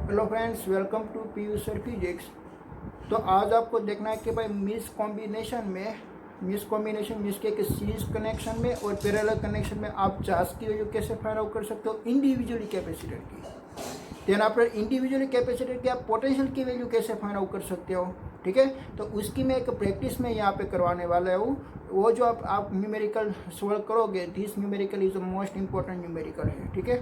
Hello friends, welcome to PU sir physics. तो आज आपको देखना है कि भाई मिस कॉम्बिनेशन मिस के सीरीज कनेक्शन में और पैरेलल कनेक्शन में आप चार्ज की वैल्यू कैसे फाइंड आउट कर सकते हो इंडिविजुअली कैपेसिटर की। देन आफ्टर इंडिविजुअली कैपेसिटर की आप पोटेंशियल की वैल्यू कैसे फाइंड आउट कर सकते हो। ठीक है, तो उसकी मैं एक प्रैक्टिस में यहाँ पे करवाने वाला हूँ। वो जो आप न्यूमेरिकल सॉल्व करोगे, this numerical is the most important numerical है। ठीक है,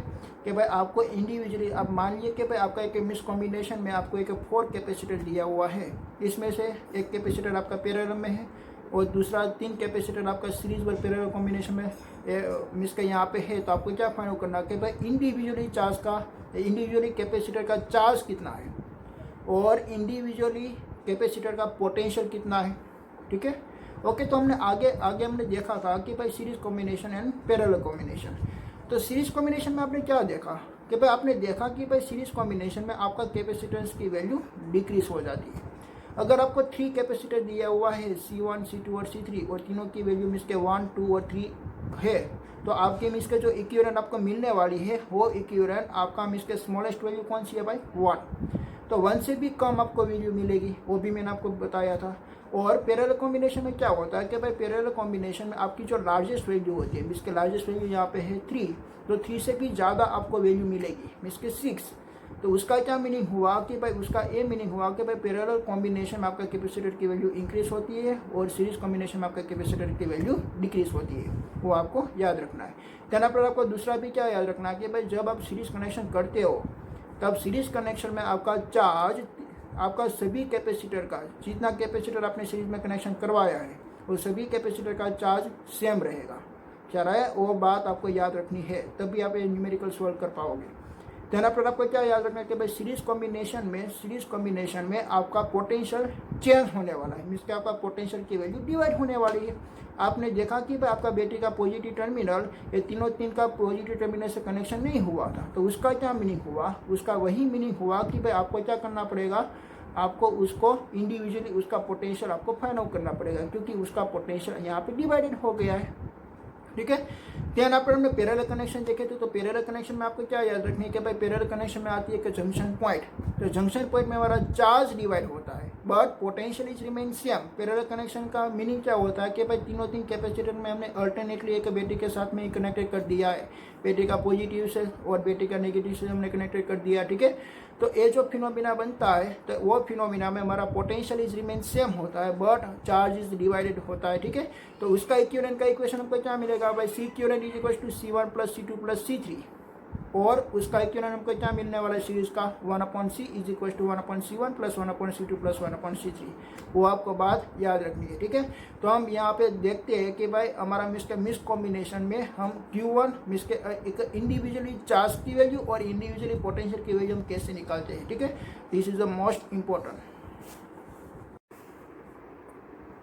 कि भाई आपको इंडिविजुअली आप मान लीजिए कि भाई आपका एक मिस कॉम्बिनेशन में आपको एक 4 कैपेसिटर दिया हुआ है। इसमें से एक कैपेसिटर आपका पैरेलल में है और दूसरा 3 कैपेसिटर आपका सीरीज और पैरेलल कॉम्बिनेशन में मिस का यहाँ पे है। तो आपको क्या फाइंड आउट करना है कि भाई इंडिविजुअली कैपेसिटर का चार्ज कितना है और इंडिविजुअली कैपेसिटर का पोटेंशियल कितना है। ठीक है, ओके। तो हमने आगे हमने देखा था कि भाई series combination and parallel combination. तो सीरीज कॉम्बिनेशन में आपने क्या देखा कि भाई आपने देखा कि भाई सीरीज कॉम्बिनेशन में आपका कैपेसिटेंस की वैल्यू डिक्रीज हो जाती है। अगर आपको 3 कैपेसिटर दिया हुआ है C1, C2 और C3 और तीनों की वैल्यू मिस के 1, 2 और 3 है, तो आपके मिस के जो इक्विवेलेंट आपको मिलने वाली है वो इक्विवेलेंट आपका मिस के स्मॉलेस्ट वैल्यू कौन सी है भाई 1। तो 1 से भी कम आपको वैल्यू मिलेगी, वो भी मैंने आपको बताया था। और पैरेलल कॉम्बिनेशन में क्या होता है कि भाई पैरेलल कॉम्बिनेशन में आपकी जो लार्जेस्ट वैल्यू होती है, इसके लार्जेस्ट वैल्यू यहाँ पे है 3, तो 3 से भी ज़्यादा आपको वैल्यू मिलेगी इसके 6। तो उसका क्या मीनिंग हुआ कि भाई उसका ये मीनिंग हुआ कि भाई पैरेलल कॉम्बिनेशन में आपका कैपेसिटर की वैल्यू इंक्रीज होती है और सीरीज कॉम्बिनेशन में आपका कैपेसिटर की वैल्यू डिक्रीज होती है। वो आपको याद रखना है। देन पर आपको दूसरा भी क्या याद रखना है कि भाई जब आप सीरीज कनेक्शन करते हो तब सीरीज कनेक्शन में आपका चार्ज आपका सभी कैपेसिटर का जितना कैपेसिटर आपने सीरीज में कनेक्शन करवाया है वो सभी कैपेसिटर का चार्ज सेम रहेगा। क्या रहा है वो बात आपको याद रखनी है, तभी आप ये न्यूमेरिकल सॉल्व कर पाओगे। देन आफ्टर आपको क्या याद रखना है कि भाई सीरीज कॉम्बिनेशन में आपका पोटेंशियल चेंज होने वाला है, मीन्स कि आपका पोटेंशियल की वैल्यू डिवाइड होने वाली है। आपने देखा कि भाई आपका बैटरी का पॉजिटिव टर्मिनल ये तीन का पॉजिटिव टर्मिनल से कनेक्शन नहीं हुआ था, तो उसका क्या मीनिंग हुआ, उसका वही मीनिंग हुआ कि भाई आपको क्या करना पड़ेगा, आपको उसको इंडिविजुअली उसका पोटेंशियल आपको फाइंड आउट करना पड़ेगा क्योंकि उसका पोटेंशियल यहाँ पे डिवाइडेड हो गया है। ठीक है, ध्यान आप हमने पैरेलल कनेक्शन देखे थे। तो पैरेलल कनेक्शन में आपको क्या याद रखना है कि भाई पैरेलल कनेक्शन में आती है कि जंक्शन पॉइंट, तो जंक्शन पॉइंट में हमारा चार्ज डिवाइड होता है but potential is remain same. Parallel connection का मीनिंग क्या होता है कि भाई तीन कैपेसिटर में हमने अल्टरनेटली एक बैटरी के साथ में कनेक्टेड कर दिया है, बैटरी का पॉजिटिव से और बैटरी का नेगेटिव से हमने कनेक्टेड कर दिया। ठीक है, तो ये जो फिनोमिना बनता है तो वो फिनोमिना में हमारा पोटेंशियल इज रिमेन सेम होता है बट चार्ज इज डिवाइडेड होता है। ठीक है, तो उसका इक्विवेलेंट का इक्वेशन हमको क्या मिलेगा भाई, C equivalent is equal to C1 plus C2 plus C3 और उसका इक्विवेलेंट हमको क्या मिलने वाला है सीरीज का 1/C is equal to 1/C1 plus 1/C2 plus 1/C3। वो आपको बात याद रखनी है। ठीक है, तो हम यहाँ पे देखते हैं कि भाई हमारा मिस कॉम्बिनेशन में हम Q1 मिस के एक इंडिविजुअली चार्ज की वैल्यू और इंडिविजुअली पोटेंशियल की वैल्यू हम कैसे निकालते हैं। ठीक है, this is the most important.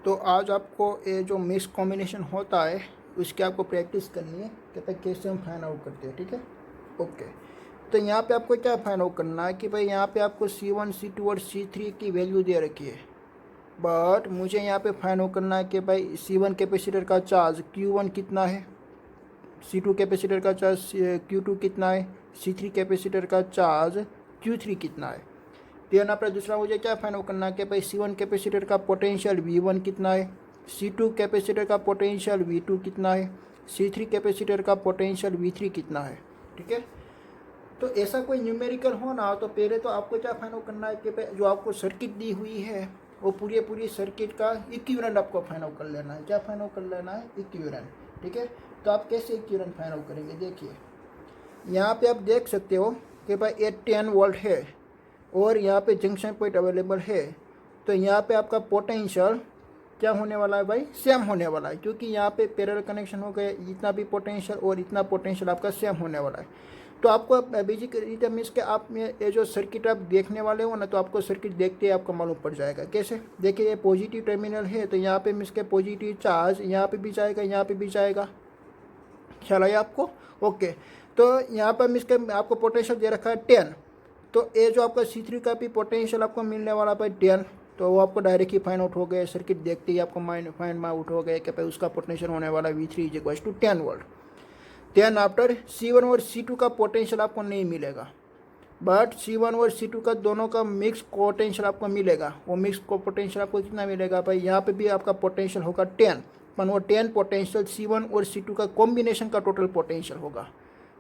तो आज आपको ये जो मिस कॉम्बिनेशन होता है उसकी आपको प्रैक्टिस करनी है कि भाई कैसे हम फाइंड आउट करते हैं। ठीक है, ओके। तो यहाँ पे आपको क्या फाइंड आउट करना है कि भाई यहाँ पे आपको C1, C2 और C3 की वैल्यू दे रखी है बट मुझे यहाँ पे फाइंड आउट करना है कि भाई C1 कैपेसिटर का चार्ज Q1 कितना है, C2 कैपेसिटर का चार्ज Q2 कितना है, C3 कैपेसिटर का चार्ज Q3 कितना है। देन आपका दूसरा मुझे क्या फाइंड आउट करना है कि भाई C1 कैपेसिटर का पोटेंशियल V1 कितना है, C2 कैपेसिटर का पोटेंशियल V2 कितना है, C3 कैपेसिटर का पोटेंशियल V3 कितना है। ठीक है, तो ऐसा कोई न्यूमेरिकल हो ना तो पहले तो आपको क्या फाइंड आउट करना है कि भाई जो आपको सर्किट दी हुई है वो पूरी सर्किट का इक्विवेलेंट आपको फाइंड आउट कर लेना है। क्या फाइंड आउट कर लेना है, इक्विवेलेंट। ठीक है, तो आप कैसे इक्विवेलेंट फाइंड आउट करेंगे, देखिए यहाँ पे आप देख सकते हो कि भाई ये 10 वोल्ट है और यहाँ पे जंक्शन पॉइंट अवेलेबल है। तो यहाँ पे आपका पोटेंशियल क्या होने वाला है भाई, सेम होने वाला है क्योंकि यहाँ पे पैरेलल कनेक्शन हो गए, इतना भी पोटेंशियल और इतना पोटेंशियल आपका सेम होने वाला है। तो आपको बेसिक मीन्स के आप ये जो सर्किट आप देखने वाले हो ना तो आपको सर्किट देखते ही आपको मालूम पड़ जाएगा। कैसे, देखिए ये पॉजिटिव टर्मिनल है तो यहाँ पे मीन्स के पॉजिटिव चार्ज यहाँ पे भी जाएगा, यहाँ पे भी जाएगा। ख्याल आया आपको, ओके। तो यहाँ पर मीन्स के आपको पोटेंशियल दे रखा है 10, तो ये जो आपका C3 का भी पोटेंशियल आपको मिलने वाला भाई 10, तो वो आपको डायरेक्ट ही फाइंड आउट हो गए, सर्किट देखते ही आपको फाइंड आउट हो गए कि भाई उसका पोटेंशियल होने वाला V3 is equal to 10 volt. Then after C1 और C2 का पोटेंशियल आपको नहीं मिलेगा बट C1 और C2 का दोनों का मिक्स पोटेंशियल आपको मिलेगा। वो मिक्स को पोटेंशियल आपको कितना मिलेगा भाई, यहाँ पे भी आपका पोटेंशियल होगा 10, पर वो 10 पोटेंशियल C1 और C2 का कॉम्बिनेशन का टोटल पोटेंशियल होगा।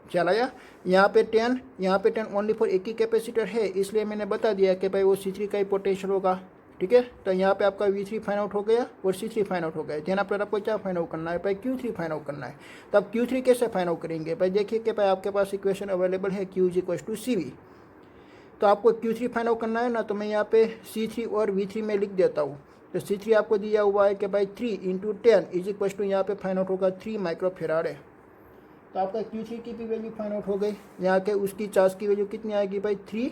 ख्याल आया? यहाँ पे 10, यहाँ पे 10 ओनली फॉर एक ही कैपेसिटर है, इसलिए मैंने बता दिया कि भाई वो C3 का ही पोटेंशियल होगा। ठीक है, तो यहाँ पे आपका V3 फाइंड आउट हो गया और C3 फाइंड आउट हो गया। ध्यान पर आपको क्या फाइंड आउट करना है भाई, Q3 फाइंड आउट करना है। तो अब Q3 कैसे फाइंड आउट करेंगे भाई, देखिए कि भाई आपके पास इक्वेशन अवेलेबल है Q = CV। तो आपको Q3 फाइंड आउट करना है ना, तो मैं यहाँ पे C3 और V3 में लिख देता हूँ। तो C3 आपको दिया हुआ है कि भाई 3 × 10 = यहाँ पे फाइंड आउट होगा 3 माइक्रोफेराड है। तो आपका Q3 की भी वैल्यू फाइंड आउट हो गई। यहाँ के उसकी चार्ज की वैल्यू कितनी आएगी भाई, 3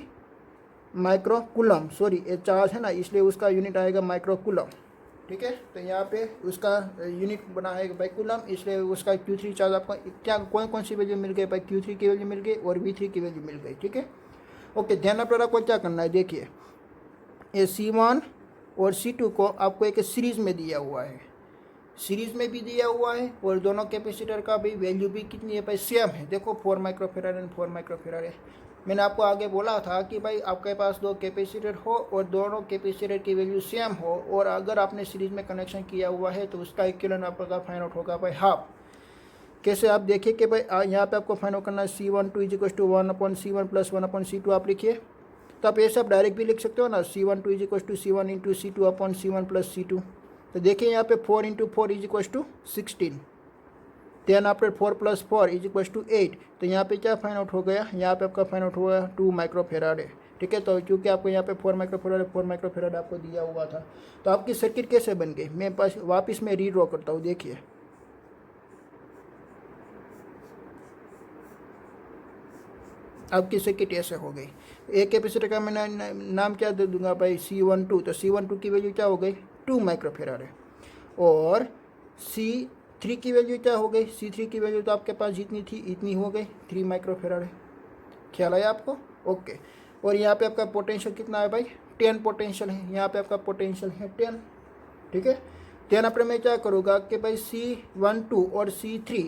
माइक्रोकूलम। सॉरी, ये चार्ज है ना, इसलिए उसका यूनिट आएगा माइक्रोकूलम। ठीक है, तो यहाँ पे उसका यूनिट बना है भाई कूलम, इसलिए उसका Q3 चार्ज आपका क्या कौन सी वैल्यू मिल गई भाई, Q3 की वैल्यू मिल गई और V3 की वैल्यू मिल गई। ठीक है, ओके। ध्यान रखना आपको क्या करना है, देखिए ये C1 और C2 को आपको एक सीरीज़ में दिया हुआ है, सीरीज़ में भी दिया हुआ है, और दोनों कैपेसिटर का भी वैल्यू भी कितनी है भाई, सेम है। देखो 4 माइक्रोफेराड एंड 4 माइक्रोफेराड है। मैंने आपको आगे बोला था कि भाई आपके पास दो कैपेसिटर हो और दोनों कैपेसिटर की वैल्यू सेम हो, और अगर आपने सीरीज़ में कनेक्शन किया हुआ है तो उसका इक्विवेलेंट आपका फाइंड आउट होगा भाई हाफ। कैसे, आप देखिए कि भाई यहाँ पे आपको फाइंड आउट करना है C12 = 1/C1 + 1/C2 आप लिखिए। तो आप ऐसे आप डायरेक्ट भी लिख सकते हो ना, C12 = C1 × C2/C1 + C2। तो देखिए यहाँ पे 4 × 4 = 16, देन आफ्टर 4 + 4 = 8। तो यहाँ पे क्या फाइंड आउट हो गया, यहाँ पे आपका फाइंड आउट हो गया 2 माइक्रोफेराड है। ठीक है, तो क्योंकि आपको यहाँ पे 4 माइक्रोफेराड आपको दिया हुआ था। तो आपकी सर्किट कैसे बन गई, मैं पास वापस में रीड्रॉ करता हूँ। देखिए आपकी सर्किट ऐसे हो गई। एक कैपेसिटर का मैं नाम क्या दे दूंगा भाई, C12। तो C12 की वैल्यू क्या हो गई, 2 माइक्रोफेराड है। और C3 की वैल्यू क्या हो गई, C3 की वैल्यू तो आपके पास जितनी थी इतनी हो गई, 3 माइक्रोफेराड है। ख्याल आया आपको? ओके। और यहाँ पे आपका पोटेंशियल कितना है भाई, 10 पोटेंशियल है। यहाँ पे आपका पोटेंशियल है 10। ठीक है, देन après मैं क्या करूँगा कि भाई C12 और C3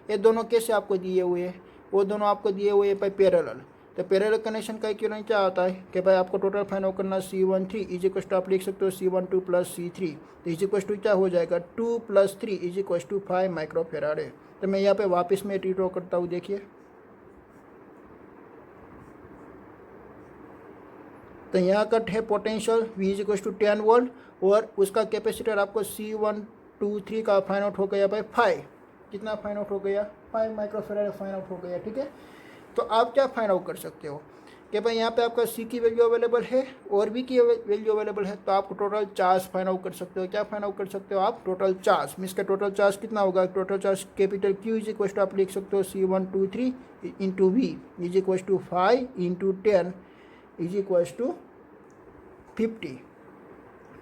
ये दोनों कैसे आपको दिए हुए हैं, वो दोनों आपको दिए हुए हैं भाई पैरेलल। तो पैरेलल कनेक्शन का इक्विवेलेंट क्या आता है कि भाई आपको टोटल फाइंड आउट करना C13 = आप लिख सकते हो C12 + C3। तो इज क्या हो जाएगा, 2 + 3 = 5 माइक्रोफेराड है। तो मैं यहाँ पे वापस में रीड्रॉ करता हूँ। देखिए तो यहाँ का है पोटेंशियल V = 10 वोल्ट, और उसका कैपेसिटर आपको C123 का फाइंड आउट हो गया भाई 5। कितना फाइंड आउट हो गया, 5 माइक्रोफेराड फाइंड आउट हो गया। ठीक है, तो आप क्या फाइंड आउट कर सकते हो कि भाई यहाँ पे आपका C की वैल्यू अवेलेबल है और V की वैल्यू अवेलेबल है, तो आप टोटल चार्ज फाइंड आउट कर सकते हो। क्या फाइंड आउट कर सकते हो आप, टोटल चार्ज। मीन्स का टोटल चार्ज कितना होगा, टोटल चार्ज कैपिटल Q = आप लिख सकते हो C123 × V = 5 × 10 =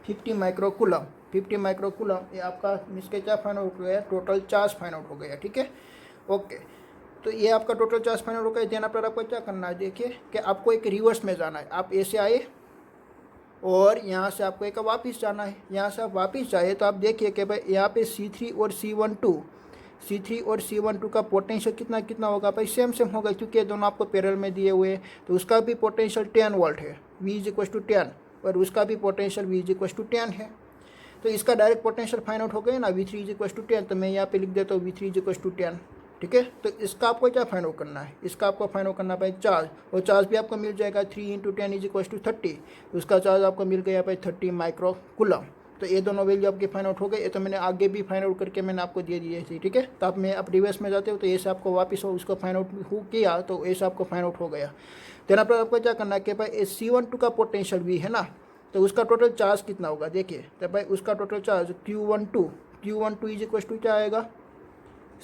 50 माइक्रोकूलम। 50 माइक्रोकूलम ये आपका मीन्स के क्या फाइंड आउट हो गया, टोटल चार्ज फाइंड आउट हो गया। ठीक है, ओके। तो ये आपका टोटल चार्ज फाइंड आउट हो गया। देन पर आपको क्या करना है, देखिए कि आपको एक रिवर्स में जाना है। आप ऐसे आए और यहाँ से आपको एक वापस जाना है। यहाँ से आप वापस जाए तो आप देखिए कि भाई यहाँ पे C3 और C12 का पोटेंशियल कितना होगा भाई, सेम होगा, क्योंकि दोनों आपको पैरेलल में दिए हुए हैं। तो उसका भी पोटेंशियल 10 वोल्ट है, V = 10, और उसका भी पोटेंशियल V = 10 है। तो इसका डायरेक्ट पोटेंशियल फाइंड आउट हो गया ना, V3 = 10। तो मैं यहाँ पे लिख देता हूँ V3 = 10। ठीक है, तो इसका आपको क्या फाइंड आउट करना है, इसका आपको फाइंड आउट करना है भाई चार्ज, और चार्ज भी आपको मिल जाएगा 3 × 10 = 30। उसका चार्ज आपको मिल गया भाई 30 माइक्रोकूलम। तो ये दोनों वैल्यू आपके फाइंड आउट हो गए। ये तो मैंने आगे भी फाइंड आउट करके मैंने आपको दे दिए थी। ठीक है, तो आप मैं आप रिवर्स में जाते हो तो ऐसे आपको वापस हो उसको फाइंड आउट किया, तो ऐसे आपको फाइंड आउट हो गया। देन पर आपको क्या करना है कि भाई C12 का पोटेंशियल V है ना, तो उसका टोटल चार्ज कितना होगा, देखिए तो भाई उसका टोटल चार्ज Q12 = क्या आएगा,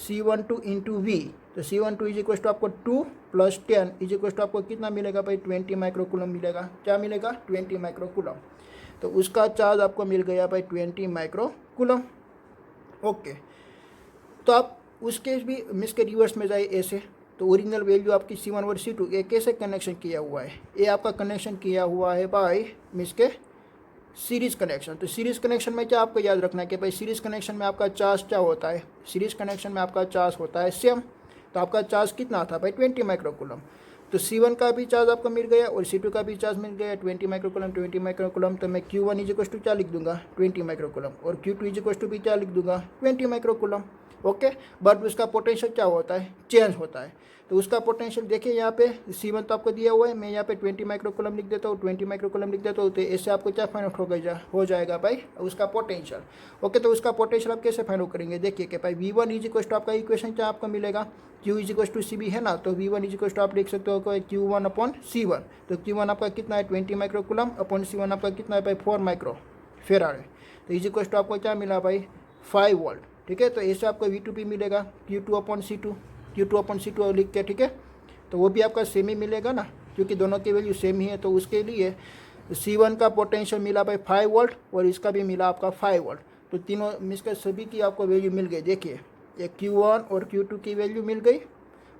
C12 × V। तो C12 = आपको 2 + 10 = आपको कितना मिलेगा भाई, 20 माइक्रोकूलम मिलेगा। क्या मिलेगा, 20 माइक्रोकूलम। तो उसका चार्ज आपको मिल गया भाई 20 माइक्रोकूलम। ओके, तो आप उसके भी मिस के रिवर्स में जाए ऐसे। तो ओरिजिनल वैल्यू आपकी C1 और C2 ये कैसे कनेक्शन किया हुआ है, ये आपका कनेक्शन किया हुआ है बाय मिस के सीरीज़ कनेक्शन। तो सीरीज़ कनेक्शन में क्या आपको याद रखना है कि भाई सीरीज़ कनेक्शन में आपका चार्ज क्या होता है, सीरीज़ कनेक्शन में आपका चार्ज होता है सेम। तो आपका चार्ज कितना था भाई, 20 माइक्रोकूलम। तो C1 का भी चार्ज आपको मिल गया और C2 का भी चार्ज मिल गया 20 माइक्रोकूलम 20 माइक्रोकूलम। तो मैं Q1 इज इक्वल टू क्या लिख दूंगा 20 माइक्रोकूलम और Q2 इज इक्वल टू भी क्या लिख दूंगा 20 माइक्रोकूलम। ओके, बट उसका पोटेंशियल क्या होता है, चेंज होता है। तो उसका पोटेंशियल देखिए यहाँ पे C1 तो आपको दिया हुआ है, मैं यहाँ पे 20 माइक्रोकूलम लिख देता हूँ, 20 माइक्रोकूलम लिख देता हूँ। तो इससे आपको क्या फाइंड आउट हो जाएगा भाई उसका पोटेंशियल। ओके, तो उसका पोटेंशियल आप कैसे फाइंड आउट करेंगे, देखिए कि भाई V1 इज इक्वल टू आपका इक्वेशन क्या आपको मिलेगा, Q is equal to CB है ना, तो V1 इज इक्वल टू आप लिख सकते हो Q1 अपॉन C1। तो Q1 आपका कितना है 20 माइक्रोकूलम अपॉन C1 आपका कितना है भाई 4 माइक्रो फेराड है। तो इज इक्वल टू आपको क्या मिला भाई 5 वोल्ट। ठीक है, तो ऐसे आपको V2 भी मिलेगा Q2 upon C2, Q2 upon C2 लिख के, ठीक है, तो वो भी आपका सेम ही मिलेगा ना, क्योंकि दोनों की वैल्यू सेम ही है। तो उसके लिए C1 का पोटेंशियल मिला भाई 5 वोल्ट और इसका भी मिला आपका 5 वोल्ट। तो तीनों मीन्स के सभी की आपको वैल्यू मिल गई। देखिए ये Q1 और Q2 की वैल्यू मिल गई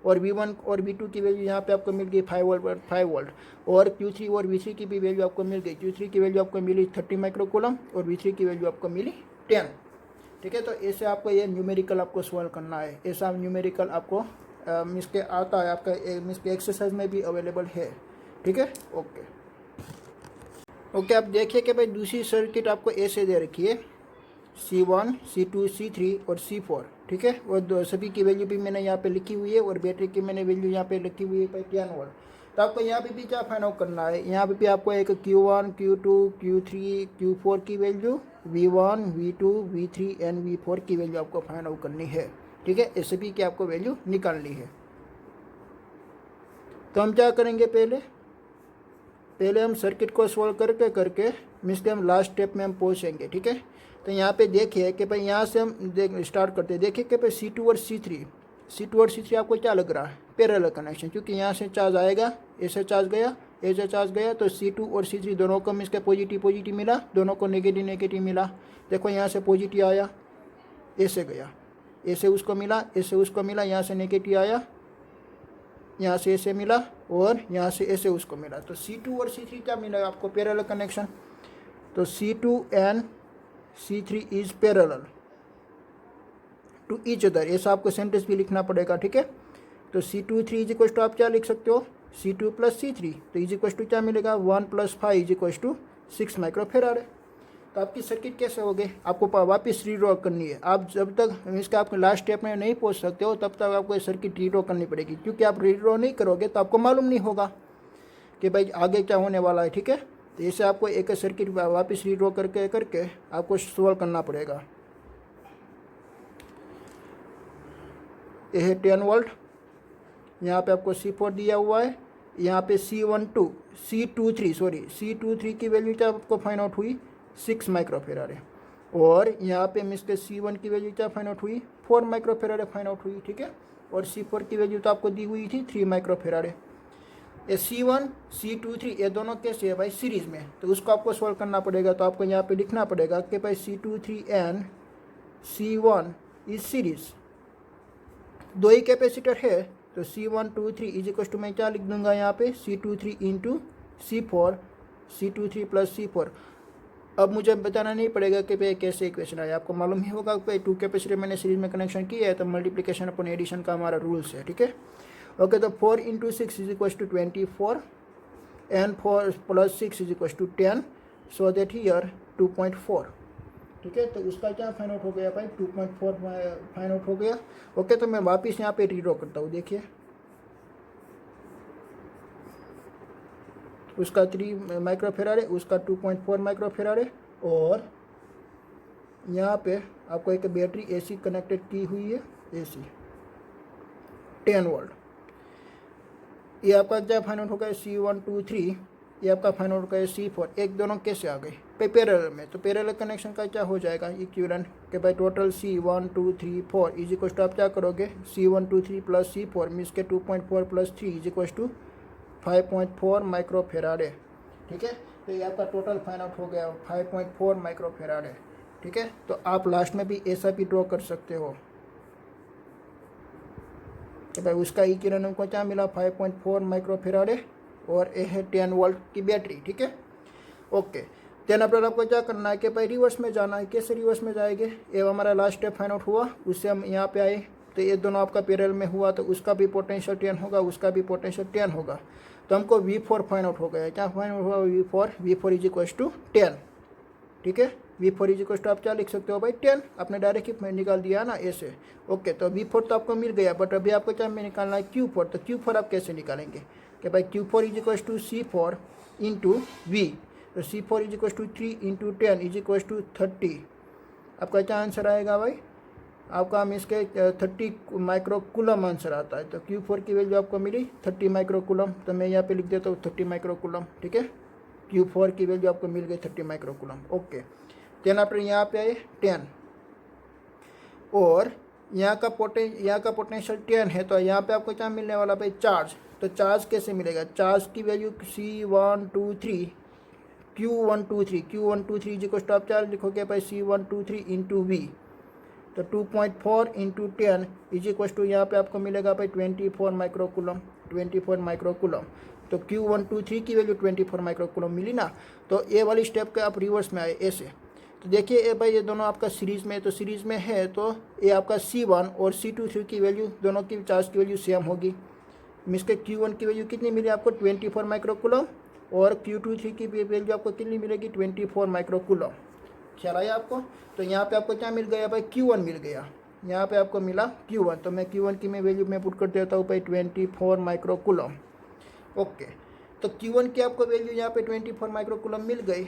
और V1 और V2 की वैल्यू यहाँ पे आपको मिल गई 5 वोल्ट और Q3 और V3 की भी वैल्यू आपको मिल गई। Q3 की वैल्यू आपको मिली 30 माइक्रोकूलम और V3 की वैल्यू आपको मिली 10। ठीक है, तो ऐसे आपको ये न्यूमेरिकल आपको सॉल्व करना है। ऐसा न्यूमेरिकल आपको मीन्स के आता है, आपका मीन्स के एक्सरसाइज में भी अवेलेबल है। ठीक है, ओके, आप देखिए कि भाई दूसरी सर्किट आपको ऐसे दे रखी है C1, C2, C3 और C4। ठीक है, और सभी की वैल्यू भी मैंने यहाँ पे लिखी हुई है और बैटरी की मैंने वैल्यू यहाँ पे लिखी हुई है भाई 10 वोल्ट। तो आपको यहाँ पे भी क्या फाइंड आउट करना है, यहाँ पे भी आपको एक Q1, Q2, Q3, Q4 की value, V1, V2, V3 and V4 की वैल्यू आपको फाइंड आउट करनी है। ठीक है, इस सभी की आपको वैल्यू निकालनी है। तो हम क्या करेंगे, पहले हम सर्किट को सॉल्व करके मीन्स के हम लास्ट स्टेप में हम पहुँचेंगे। ठीक है, तो यहाँ पे देखिए कि भाई यहाँ से हम स्टार्ट करते हैं। देखिए कि भाई C2 और C3 आपको क्या लग रहा है, पैरेलल कनेक्शन, क्योंकि यहाँ से चार्ज आएगा, ऐसे चार्ज गया, ऐसे चार्ज गया, तो C2 और C3 दोनों को मीन्स के पॉजिटिव मिला, दोनों को नेगेटिव मिला। देखो यहाँ से पॉजिटिव आया, ऐसे गया, ऐसे उसको मिला, ऐसे उसको मिला, यहाँ से नेगेटिव आया, यहाँ से ऐसे मिला और यहाँ से ऐसे उसको मिला। तो C2 और C3 क्या मिला आपको, पैरेलल कनेक्शन। तो C2 and C3 is parallel to each other, ऐसा आपको सेंटेंस भी लिखना पड़ेगा। ठीक है, तो C2 3 इज इक्वल टू आप क्या लिख सकते हो C2 प्लस C3, तो इज इक्वल टू क्या मिलेगा 1 + 5 इज इक्वल टू 6 माइक्रोफेराड। तो आपकी सर्किट कैसे हो गई, आपको वापस रीड्रॉ करनी है। आप जब तक इसका आपके लास्ट स्टेप में नहीं पहुंच सकते हो तब तक आपको ये सर्किट रीड्रॉ करनी पड़ेगी, क्योंकि आप रीड्रॉ नहीं करोगे तो आपको मालूम नहीं होगा कि भाई आगे क्या होने वाला है। ठीक है, तो इसे आपको एक सर्किट वापस रीड्रॉ करके आपको सॉल्व करना पड़ेगा। यह है 10 वोल्ट, यहाँ पे आपको C4 दिया हुआ है, यहाँ पे C23 की वैल्यू क्या आपको फाइंड आउट हुई 6 माइक्रोफेराड है और यहाँ पे मिस के C1 की वैल्यू क्या फाइंड आउट हुई 4 माइक्रोफेराड फाइंड आउट हुई। ठीक है, और C4 की वैल्यू तो आपको दी हुई थी 3 माइक्रोफेराड है। ये C1, C23 ये दोनों कैसे है भाई सीरीज में, तो उसको आपको सॉल्व करना पड़ेगा। तो आपको यहाँ पे लिखना पड़ेगा कि भाई C23 and C1 is series, दो ही कैपेसिटर है, तो C123 इज इक्वल टू मैं क्या लिख दूंगा यहाँ पे C23 into C23 plus C4। अब मुझे बताना नहीं पड़ेगा कि भाई कैसे इक्वेशन आया, आपको मालूम ही होगा कि 2 कैपेसिटर मैंने सीरीज में कनेक्शन किया है, तो मल्टीप्लिकेशन अपॉन एडिशन का हमारा रूल्स है। ठीक है, ओके, तो 4 × 6 is equal to 24 and 4 + 6 is equal to 10, so that here 2.4। ठीक है, तो उसका क्या फाइंड आउट हो गया भाई 2.4 फाइंड आउट हो गया। ओके, तो मैं वापस यहाँ पे रीड्रॉ करता हूँ। देखिए उसका 3 माइक्रोफेराड है, उसका 2.4 माइक्रोफेराड है और यहाँ पे आपको एक बैटरी AC कनेक्टेड की हुई है, AC 10 वोल्ट। ये आपका क्या फाइंड आउट होगा C123, ये आपका फाइंड आउट होगा C4। एक दोनों कैसे आ गए पैरेलल में, तो पैरेलल कनेक्शन का क्या हो जाएगा इक्विवेलेंट के भाई total C1 2 3 4 is equal to आप क्या करोगे C1 2 3 प्लस C4 मीन्स के 2.4 + 3 इज इक्वल टू 5.4 माइक्रोफेराड है। ठीक है, तो ये आपका टोटल फाइंड आउट हो गया 5.4 माइक्रोफेराड है। ठीक है, तो आप लास्ट में भी ऐसा भी ड्रॉ कर सकते हो कि भाई उसका इक्विवेलेंट को क्या मिला 5.4 माइक्रोफेराड है और ये है 10 वोल्ट की बैटरी। ठीक है, ओके, देन अपना आपको क्या करना है कि भाई रिवर्स में जाना है। कैसे रिवर्स में जाएंगे, ये हमारा लास्ट स्टेप फाइंड आउट हुआ, उससे हम यहाँ पे आए तो ये दोनों आपका पैरेलल में हुआ तो उसका भी पोटेंशियल 10 होगा, उसका भी पोटेंशियल 10 होगा। तो हमको V4 फाइंड आउट हो गया। क्या फाइंड आउट हुआ? V4 is equal to 10। ठीक है, V4 इज इक्वल टू आप क्या लिख सकते हो भाई? 10। आपने डायरेक्ट ही निकाल दिया ना ऐसे। ओके, तो V4 तो आपको मिल गया, बट अभी आपको क्या निकालना है? Q4। तो Q4 आप कैसे निकालेंगे कि भाई Q4 is equal to C4 into V। तो C4 is equal to 3 into 10 is equal to 30। आपका क्या आंसर आएगा भाई? आपका हम इसके 30 माइक्रोकूलम आंसर आता है। तो Q4 की वैल्यू आपको मिली 30 माइक्रोकूलम। तो मैं यहाँ पे लिख देता हूँ 30 माइक्रोकूलम। ठीक है, Q4 की वैल्यू आपको मिल गई 30 माइक्रोकूलम। ओके, देन आपने यहाँ पे आए 10 और यहाँ का पोटेंशियल 10 है। तो यहाँ पे आपको क्या मिलने वाला भाई? चार्ज। तो चार्ज कैसे मिलेगा? चार्ज की value C123 Q123 is equal to आप क्या लिखोगे भाई? C123 into V। तो 2.4 इंटू 10 इज इक्वल टू यहाँ पे आपको मिलेगा भाई 24 माइक्रोकूलम। 24 माइक्रोकूलम। तो Q123 की वैल्यू 24 माइक्रोकूलम मिली ना। तो ये वाली स्टेप के आप रिवर्स में आए ऐसे। तो देखिए ये भाई ये दोनों आपका सीरीज में, तो सीरीज में है तो ये आपका C1 और C23 की वैल्यू दोनों की चार्ज की वैल्यू सेम होगी। इसके Q1 की वैल्यू कितनी मिली आपको? 24 माइक्रोकूलम और Q23 की वैल्यू आपको कितनी मिलेगी? 24 माइक्रोकूलम। ख्याल आया आपको? तो यहाँ पे आपको क्या मिल गया भाई? Q1 मिल गया। यहाँ पे आपको मिला Q1। तो मैं Q1 की मैं वैल्यू मैं पुट कर देता हूँ भाई 24 माइक्रोकूलम। ओके, तो Q1 की आपको वैल्यू यहाँ पे 24 माइक्रोकूलम मिल गई।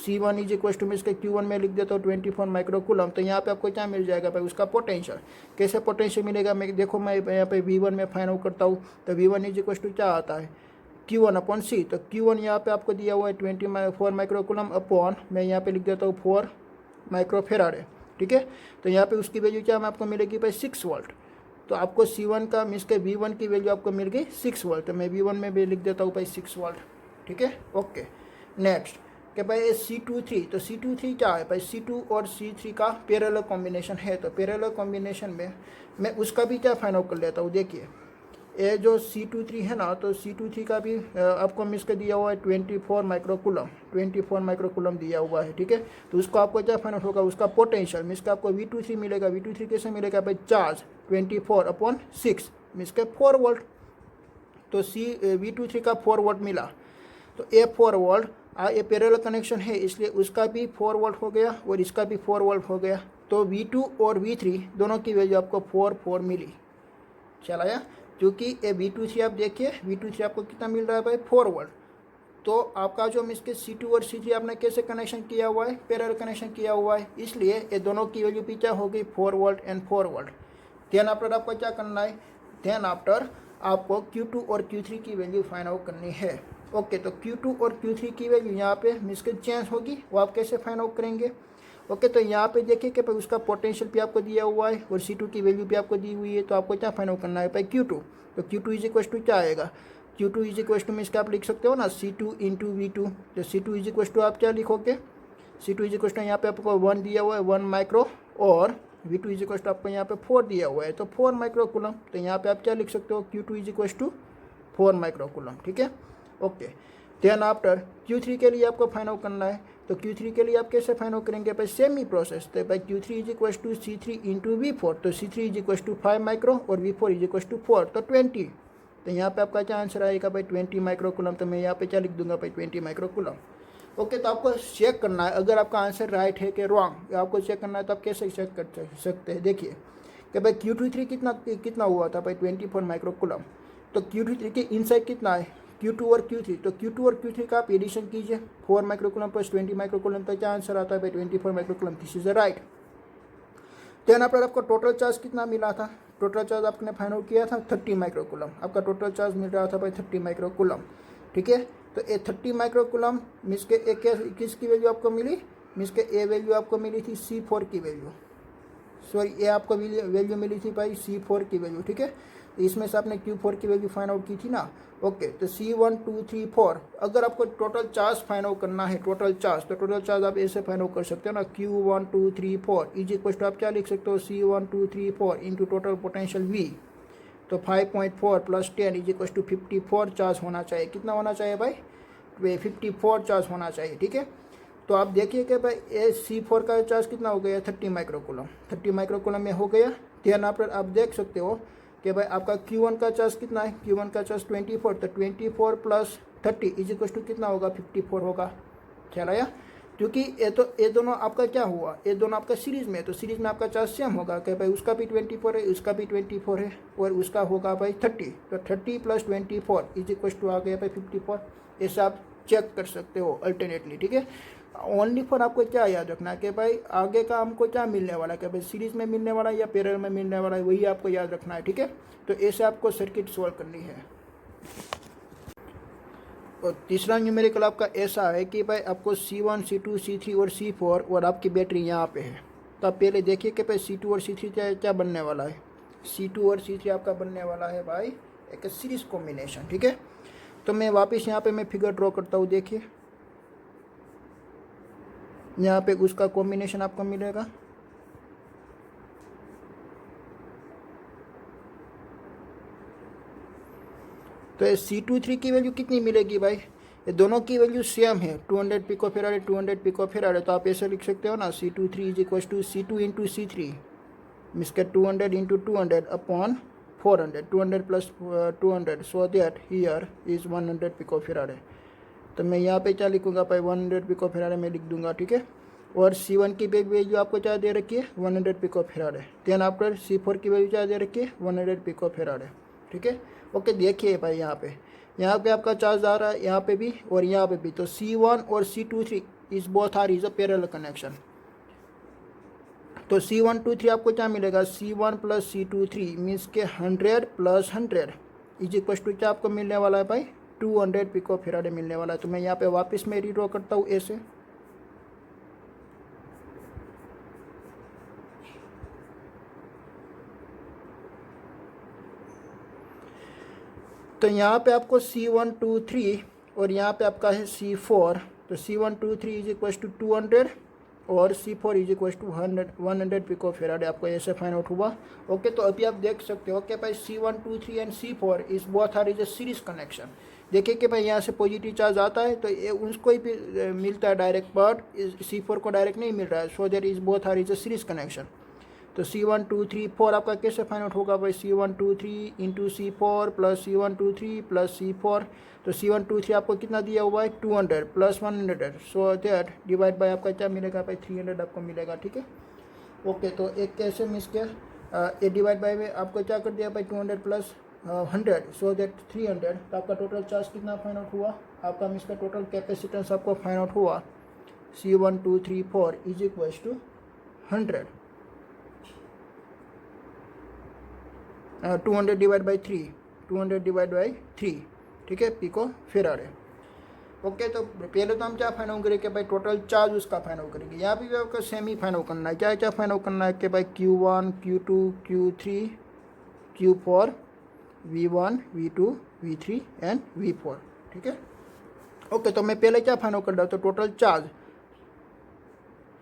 C1 इज इक्वल टू मैं इसके Q1 में लिख देता हूँ 24 माइक्रोकूलम। तो यहाँ पे आपको क्या मिल जाएगा भाई? उसका पोटेंशियल। कैसे पोटेंशियल मिलेगा? मैं देखो मैं यहाँ पे V1 में फाइंड आउट करता हूँ। तो V1 इज इक्वल टू क्या आता है? Q1 upon C। तो Q1 यहाँ पे आपको दिया हुआ है 24 माइक्रोकूलम अपॉन मैं यहाँ पे लिख देता हूँ 4 माइक्रोफेराड। ठीक है, तो यहाँ पे उसकी वैल्यू क्या आपको मिलेगी भाई? 6 वोल्ट। तो आपको C1 का मीन्स के V1 की वैल्यू आपको मिल गई 6 वोल्ट। तो मैं V1 में भी लिख देता हूँ भाई 6 वोल्ट। ठीक है, ओके। नेक्स्ट कि भाई ये C23। तो C23 क्या है भाई? C2 और C3 का पैरेलल कॉम्बिनेशन है। तो पैरेलल कॉम्बिनेशन में मैं उसका भी क्या फाइंड आउट कर लेता हूँ। देखिए ये जो C23 है ना, तो C23 का भी आपको मिस के दिया हुआ है 24 माइक्रोकूलम दिया हुआ है। ठीक है, तो उसको आपको क्या फाइंड आउट होगा? उसका पोटेंशियल मिस का आपको V23 मिलेगा। V23 कैसे मिलेगा भाई? चार्ज 24 अपॉन 6 मिस के 4 वोल्ट। तो V23 का 4 वोल्ट मिला। तो ये 4 वोल्ट ये पैरेलल कनेक्शन है इसलिए उसका भी 4 वोल्ट हो गया और इसका भी 4 वोल्ट हो गया। तो V2 और V3 दोनों की वैल्यू आपको 4 मिली। चल आया? क्योंकि ये V23 आप देखिए V23 आपको कितना मिल रहा है भाई? 4 वोल्ट। तो आपका जो इसके C2 और C3 आपने कैसे कनेक्शन किया हुआ है? पैरेलल कनेक्शन किया हुआ है, इसलिए ये दोनों की वैल्यू भी क्या हो गई? 4 volt and 4 volt. Then after आपको क्या करना है? देन आफ्टर आपको Q2 और Q3 की वैल्यू फाइंड आउट करनी है। ओके, तो Q2 और Q3 की वैल्यू यहाँ पे मिसके चेंज होगी, वो आप कैसे फाइंड आउट करेंगे? ओके, तो यहाँ पे देखिए कि उसका पोटेंशियल भी आपको दिया हुआ है और C2 की वैल्यू भी आपको दी हुई है। तो आपको क्या फाइंड आउट करना है भाई? Q2। तो Q2 इज इक्वल टू क्या आएगा? Q2 इज इक्वल टू में इसका आप लिख सकते हो ना C2 इंटू V2। तो C2 इज इक्वल टू आप क्या लिखोगे? C2 इज इक्वल टू यहाँ पे आपको 1 दिया हुआ है 1 माइक्रो और V2 इज इक्वल टू आपको यहाँ पे 4 दिया हुआ है तो 4 माइक्रोकूलम। तो यहाँ पे आप क्या लिख सकते हो? Q2 is equal to 4 microcoulomb. ठीक है, ओके। देन आफ्टर Q3 के लिए आपको फाइंड आउट करना है। तो Q3 के लिए आप कैसे फाइंड आउट करेंगे भाई? सेम ही प्रोसेस। तो भाई Q3 is equal to C3 into V4। तो C3 is equal to 5 micro और V4 इज इक्वल टू 4 तो 20। तो यहाँ पे आपका क्या आंसर आएगा भाई? 20 माइक्रोकूलम। तो मैं यहाँ पे क्या लिख दूंगा भाई? 20 माइक्रोकूलम। ओके, तो आपको चेक करना है अगर आपका आंसर राइट है कि रॉन्ग, आपको चेक करना है तो आप कैसे चेक कर सकते हैं? देखिए कि भाई Q23 कितना हुआ था भाई? 24 माइक्रोकूलम। तो Q23 के इनसाइड कितना है? Q2 और Q3। तो Q2 और Q3 का आप एडिशन कीजिए 4 माइक्रोकूलम प्लस 20 माइक्रोकूलम। तो क्या आंसर आता है भाई? 24 microcoulomb. This is the right. तो यहाँ पर आपको टोटल चार्ज कितना मिला था? टोटल चार्ज आपने फाइंड आउट किया था 30 माइक्रोकूलम। आपका टोटल चार्ज मिल रहा था भाई 30 माइक्रोकूलम। ठीक है, तो ये 30 माइक्रोकूलम मीन्स के किसकी वैल्यू आपको मिली? मीन्स के ए वैल्यू आपको मिली थी C4 की वैल्यू। सॉरी, ये आपको वैल्यू मिली थी भाई C4 की वैल्यू। ठीक है, तो इसमें से आपने Q4 की वैल्यू फाइंड आउट की थी ना। ओके, तो C1 2 3 4 अगर आपको टोटल चार्ज फाइंड आउट करना है, टोटल चार्ज, तो टोटल चार्ज आप ऐसे फाइंड आउट कर सकते हो ना। Q1 2 3 4 इज इक्वल टू आप क्या लिख सकते हो? C1 2 3 4 into total potential V। तो 5.4 plus 10 is equal to 54 charge होना चाहिए। कितना होना चाहिए भाई? 54 चार्ज होना चाहिए। ठीक है, तो आप देखिए कि भाई ये C4 का चार्ज कितना हो गया? 30 माइक्रोकूलम। 30 माइक्रोकूलम में हो गया ध्यान आप देख सकते हो कि भाई आपका Q1 का चार्ज कितना है, Q1 का चार्ज 24, तो 24 प्लस 30 इज इक्वल टू कितना होगा, 54 होगा। ख्याल आया? क्योंकि ये दोनों आपका क्या हुआ, ये दोनों आपका सीरीज में है, तो सीरीज में आपका चार्ज सेम होगा कि भाई उसका भी 24 है, उसका भी 24 है और उसका होगा भाई 30, तो 30 प्लस 24 इज इक्वल टू आ गया भाई 54। ऐसा आप चेक कर सकते हो अल्टरनेटली, ठीक है। ओनली फॉर आपको क्या याद रखना है कि भाई आगे का हमको क्या मिलने वाला है, कि भाई सीरीज में मिलने वाला है या पैरेलल में मिलने वाला है, वही आपको याद रखना है, ठीक है। तो ऐसे आपको सर्किट सॉल्व करनी है। और तीसरा न्यूमेरिकल आपका ऐसा है कि भाई आपको C1, C2, C3 और C4 और आपकी बैटरी यहाँ पे है। तो आप पहले देखिए कि भाई C2 और C3 क्या बनने वाला है। C2 और C3 आपका बनने वाला है भाई एक सीरीज कॉम्बिनेशन, ठीक है। तो मैं वापस यहाँ पे मैं फिगर ड्रॉ करता हूँ। देखिए यहाँ पे उसका कॉम्बिनेशन आपको मिलेगा। तो ये C23 की वैल्यू कितनी मिलेगी भाई, ये दोनों की वैल्यू सेम है, 200 पिकोफेराड 200 पिकोफेराड। तो आप ऐसे लिख सकते हो ना, C23 is equal to C2 into C3 means के 200 into 200 upon 400, 200 plus 200, so that here is 100 picofarad. तो मैं यहाँ पे क्या लिखूँगा भाई, 100 पिकोफेराड में लिख दूंगा, ठीक है। और C1 की वैल्यू आपको क्या दे रखी है, 100 पिकोफेराड है। देन आफ्टर C4 की वैल्यू क्या दे रखी है, 100 पिकोफेराड है, ठीक है। ओके देखिए भाई यहाँ पे आपका चार्ज आ रहा है, यहाँ पे भी और यहाँ पे भी। तो C1 और C23 is both are is a parallel connection. तो C123 आपको क्या मिलेगा, C1 प्लस C23 मीन्स के 100 प्लस 100 इज इक्वल टू क्या आपको मिलने वाला है भाई, 200 पिकोफेराड मिलने वाला है। तो मैं यहाँ पे वापस में रीड्रॉ करता हूँ ऐसे। तो यहाँ पे आपको C123 और यहाँ पे आपका है C4। तो C123 इज इक्वल टू 200 और C4 is equal to 100 picofarad आपको ऐसे फाइंड आउट हुआ। ओके तो अभी आप देख सकते हो कि भाई C123 and C4 is both are is a series connection. देखिए कि भाई यहाँ से पॉजिटिव चार्ज आता है तो ये उसको ही भी मिलता है डायरेक्ट, बट C4 को डायरेक्ट नहीं मिल रहा है। So there is both are is a series connection. तो C123 आपका कैसे फाइंड आउट होगा भाई, C123 into C4 plus C123 plus C4। तो C123 आपको कितना दिया हुआ है, 200 plus 100, so that divide by आपका क्या मिलेगा भाई, 300 आपको मिलेगा, ठीक है। ओके तो एक कैसे मिस के ये डिवाइड बाय में आपको क्या कर दिया भाई, 200 प्लस 100 सो दैट 300। तो आपका टोटल चार्ज कितना फाइंड आउट हुआ, आपका मिस का टोटल कैपेसिटेंस आपको फाइंड आउट हुआ C1234 is equal to 100 200 divide by 3, 200 divide by 3, ठीक है, पिको फेराड है। ओके तो पहले तो हम क्या फाइंड आउट करेंगे भाई, टोटल चार्ज उसका फाइंड आउट करेंगे। यहाँ भी आपका सेम ही फाइंड आउट करना है। क्या क्या फाइंड आउट करना है कि भाई Q1 Q2 Q3 Q4 V1 V2 V3 and V4, ठीक है। ओके तो मैं पहले क्या फाइंड आउट कर रहा हूँ, तो टोटल चार्ज।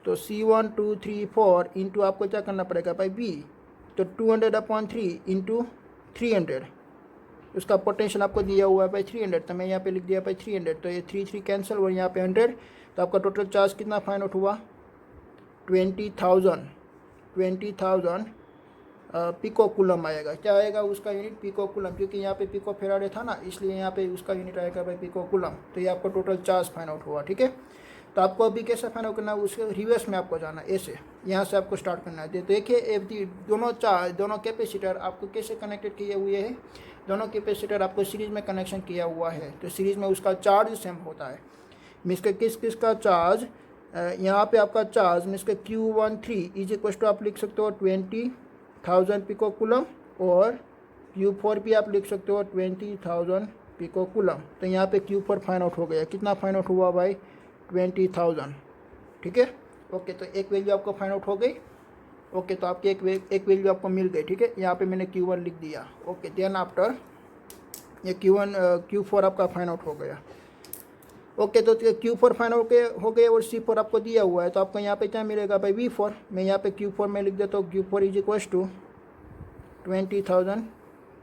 तो C1234 इंटू आपको क्या करना पड़ेगा भाई V, तो 200/3 इंटू 300, उसका पोटेंशियल आपको दिया हुआ है भाई 300। तो मैं यहाँ पे लिख दिया भाई 300, तो ये 3 कैंसिल और यहाँ पे 100। तो आपका टोटल चार्ज कितना फाइंड आउट हुआ, 20,000 पिको कूलम आएगा। क्या आएगा उसका यूनिट, पिको कूलम, क्योंकि यहाँ पे पिको फेराडे था ना, इसलिए यहाँ पे उसका यूनिट आएगा भाई पिको कूलम। तो ये आपको टोटल चार्ज फाइंड आउट हुआ, ठीक है। तो आपको अभी कैसे फाइंड आउट करना है, उसके रिवर्स में आपको जाना है, ऐसे यहाँ से आपको स्टार्ट करना है। देखिए दोनों कैपेसिटर आपको कैसे कनेक्टेड किए हुए हैं, दोनों कैपेसिटर आपको सीरीज में कनेक्शन किया हुआ है। तो सीरीज में उसका चार्ज सेम होता है। मीन्स के किस का चार्ज, यहाँ पे आपका चार्ज मीन्स के Q13 इज इक्वल टू आप लिख सकते हो 20,000 पिको कूलम, और Q4 भी आप लिख सकते हो 20,000 पिको कूलम। तो यहाँ पे Q4 फाइंड आउट हो गया, कितना फाइंड आउट हुआ भाई, 20,000, ठीक है। ओके तो एक वैल्यू आपको फाइंड आउट हो गई। ओके तो आपकी एक वैल्यू आपको मिल गई, ठीक है। यहाँ पे मैंने Q1 लिख दिया। ओके देन आफ्टर ये Q4 आपका फाइंड आउट हो गया। ओके तो Q4 फाइंड आउट हो गए और C4 आपको दिया हुआ है। तो आपको यहाँ पे क्या मिलेगा भाई, V4। मैं यहाँ पे Q4 में लिख देता हूँ, Q4 is equal to 20,000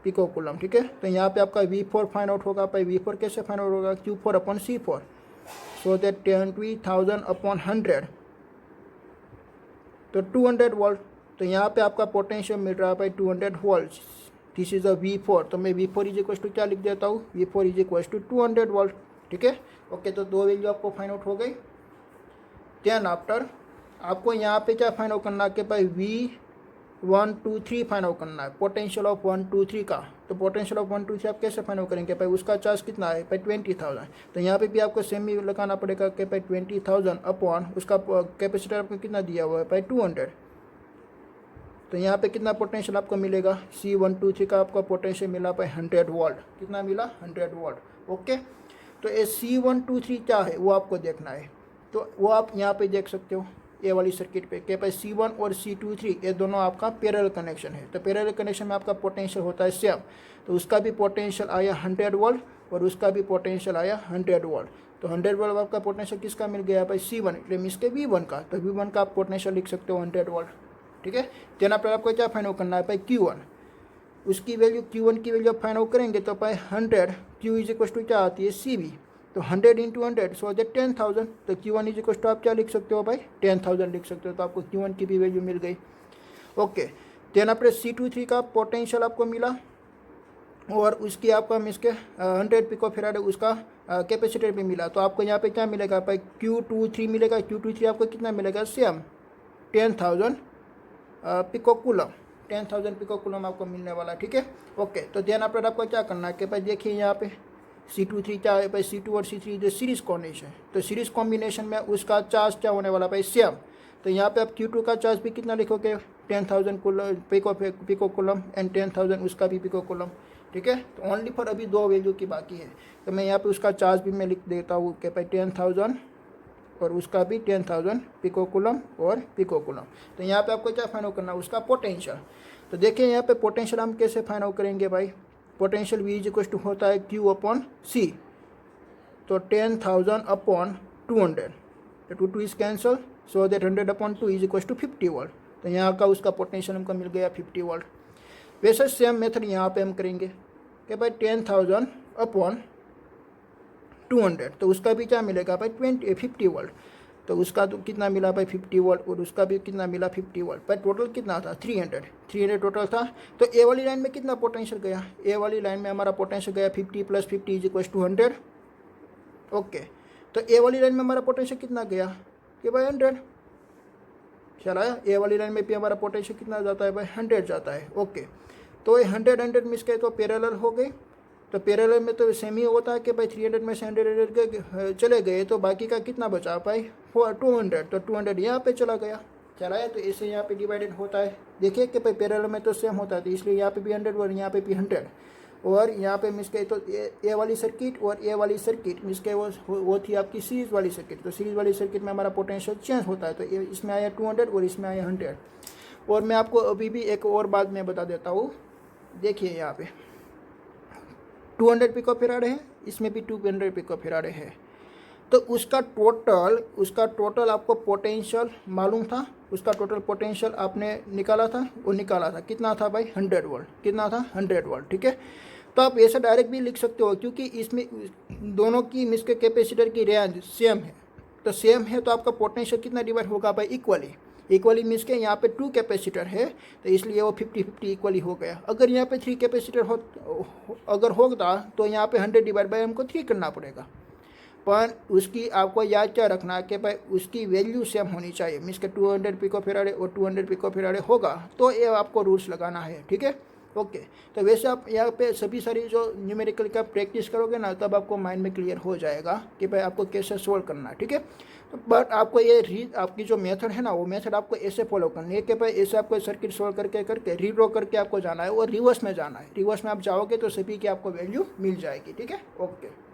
pico coulomb, ठीक है। तो यहाँ पे आपका V4 फाइंड आउट होगा भाई। V4 कैसे फाइंड आउट होगा, Q4/C4, सो दैट 20,000/100, तो 200 वोल्ट। तो यहाँ पे आपका पोटेंशियल मिल रहा है भाई 200 volt. This is a V4, तो मैं V4 इज इक्वल टू क्या लिख देता हूँ, V4 is equal to 200 volt. ठीक है, ओके। तो दो वैल्यू आपको फाइंड आउट हो गई। देन आफ्टर आपको यहाँ पे क्या फाइंड आउट करना है कि भाई V1 2 3 फाइंड आउट करना है, पोटेंशियल ऑफ 1 2 3 का। तो पोटेंशियल ऑफ 1 2 3 आप कैसे फाइंड आउट करेंगे भाई, उसका चार्ज कितना है भाई 20,000। तो यहाँ पे भी आपको सेम ही लगाना पड़ेगा कि भाई 20,000 अपॉन उसका कैपेसिटर आपको कितना दिया हुआ है भाई 200। तो यहाँ पे कितना पोटेंशियल आपको मिलेगा, C123 का आपका पोटेंशियल मिला भाई 100 वोल्ट। कितना मिला, 100 वोल्ट। ओके, तो ये C123 क्या है वो आपको देखना है। तो वो आप यहाँ पे देख सकते हो ये वाली सर्किट पे कि भाई C1 और C23 ये दोनों आपका पैरेलल कनेक्शन है। तो पैरेलल कनेक्शन में आपका पोटेंशियल होता है सेम। तो उसका भी पोटेंशियल आया 100 वोल्ट और उसका भी पोटेंशियल आया 100 वोल्ट। तो 100 वोल्ट आपका पोटेंशियल किसका मिल गया भाई C1, इसलिए इसके V1 का। तो V1 का आप पोटेंशियल लिख सकते हो 100 वोल्ट। ठीक है, देन आफ्टर आपको क्या फाइंड आउट करना है भाई Q1, उसकी वैल्यू Q1 की वैल्यू आप फाइंड आउट करेंगे तो भाई 100 Q इज इक्वल टू क्या आती है CV। तो 100 इंटू 100 सो दैट 10,000। तो Q1 इज इक्वल टू आप क्या लिख सकते हो भाई 10,000 लिख सकते हो। तो आपको Q1 की भी वैल्यू मिल गई। ओके, देन आफ्टर C23 का पोटेंशियल आपको मिला और उसकी आपका मिसके 100 पिको फेराड उसका कैपेसिटर भी मिला। तो आपको यहाँ पे क्या मिलेगा भाई Q23 मिलेगा। Q23 आपको कितना मिलेगा, same 10,000 pico coulomb, 10,000 pico coulomb आपको मिलने वाला। ठीक है, ओके। तो देन आफ्टर आपको क्या करना है कि भाई देखिए यहाँ पे C23 क्या है भाई, C2 और C3 जो सीरीज कॉम्बिनेशन। तो सीरीज कॉम्बिनेशन में उसका चार्ज क्या होने वाला भाई, सेम। तो यहाँ पे आप Q2 का चार्ज भी कितना लिखोगे, 10,000 पिको कूलम एंड 10,000 उसका भी पिको कूलम। ठीक है, तो ओनली फॉर अभी दो वैल्यू की बाकी है। तो मैं यहाँ पे उसका चार्ज भी मैं लिख देता हूँ कि भाई 10,000 और उसका भी 10,000 पिको कूलम और पिको कूलम। तो यहाँ पे आपको क्या फाइंड आउट करना है, उसका पोटेंशियल। तो देखिए यहाँ पे पोटेंशियल हम कैसे फाइंड आउट करेंगे भाई, potential V is equal to होता है Q अपॉन C। तो 10,000 अपॉन 200, तो 2 is cancel, so that 100 upon 2 is equal to 50 volt. तो यहाँ का उसका पोटेंशियल हमको मिल गया 50 वोल्ट। वैसे सेम मेथड यहाँ पे हम करेंगे कि भाई 10,000 अपॉन 200, तो उसका भी क्या मिलेगा भाई 50 वोल्ट। तो उसका तो कितना मिला भाई 50 वोल्ट और उसका भी कितना मिला 50 वोल्ट। भाई टोटल कितना था 300 टोटल था। तो ए वाली लाइन में कितना पोटेंशियल गया, ए वाली लाइन में हमारा पोटेंशियल गया 50 + 50 इज इक्वल टू 100। ओके, तो ए वाली लाइन में हमारा पोटेंशियल कितना गया कि भाई 100। ख्याल आया, ए वाली लाइन में भी हमारा पोटेंशियल कितना जाता है भाई 100 जाता है। ओके, तो ये 100 मिस गए तो पैरेलल हो गए। तो पैरेलल में तो सेम ही होता है कि भाई 300 में से 100 चले गए तो बाकी का कितना बचा भाई 200। तो 200 यहाँ पे चला गया, चला है। तो इससे यहाँ पे डिवाइडेड होता है। देखिए कि भाई पैरेलल में तो सेम होता है, तो इसलिए यहाँ पे भी 100 और यहाँ पे भी 100 और यहाँ पे मिस गए। तो ए वाली सर्किट और ए वाली सर्किट मिस गए वो थी आपकी सीरीज वाली सर्किट। तो सीरीज वाली सर्किट में हमारा पोटेंशियल चेंज होता है। तो इसमें आया 200 और इसमें आया 100। और मैं आपको अभी भी एक और बात मैं बता देता हूँ। देखिए यहाँ पे 200 पिको फेराड है, इसमें भी 200 पिको फेराड है। तो उसका टोटल आपको पोटेंशियल मालूम था, उसका टोटल पोटेंशियल आपने निकाला था, वो निकाला था कितना था भाई 100 वोल्ट। कितना था 100 वोल्ट। ठीक है, तो आप ऐसे डायरेक्ट भी लिख सकते हो क्योंकि इसमें दोनों की मिसके कैपेसिटर की रेंज सेम है। तो सेम है तो आपका पोटेंशियल कितना डिवाइड होगा भाई इक्वली मीन्स के यहाँ पे 2 कैपेसिटर है तो इसलिए वो 50-50 इक्वली हो गया। अगर यहाँ पे 3 कैपेसिटर अगर होता तो यहाँ पे 100 डिवाइड बाय हमको 3 करना पड़ेगा। पर उसकी आपको याद क्या रखना है कि भाई उसकी वैल्यू सेम होनी चाहिए। मीन्स के 200 पिको फेराडे और 200 पिको फेराडे होगा तो ये आपको रूल्स लगाना है। ठीक है, ओके। तो वैसे आप यहाँ पे सभी सारी जो न्यूमेरिकल का प्रैक्टिस करोगे ना तब आपको माइंड में क्लियर हो जाएगा कि भाई आपको कैसे सोल्व करना है। ठीक है, तो बट आपको ये आपकी जो मेथड है ना वो मेथड आपको ऐसे फॉलो करनी है कि भाई ऐसे आपको सर्किट सोल्व करके रीड्रॉ करके आपको जाना है और रिवर्स में जाना है। रिवर्स में आप जाओगे तो सभी की आपको वैल्यू मिल जाएगी। ठीक है, ओके।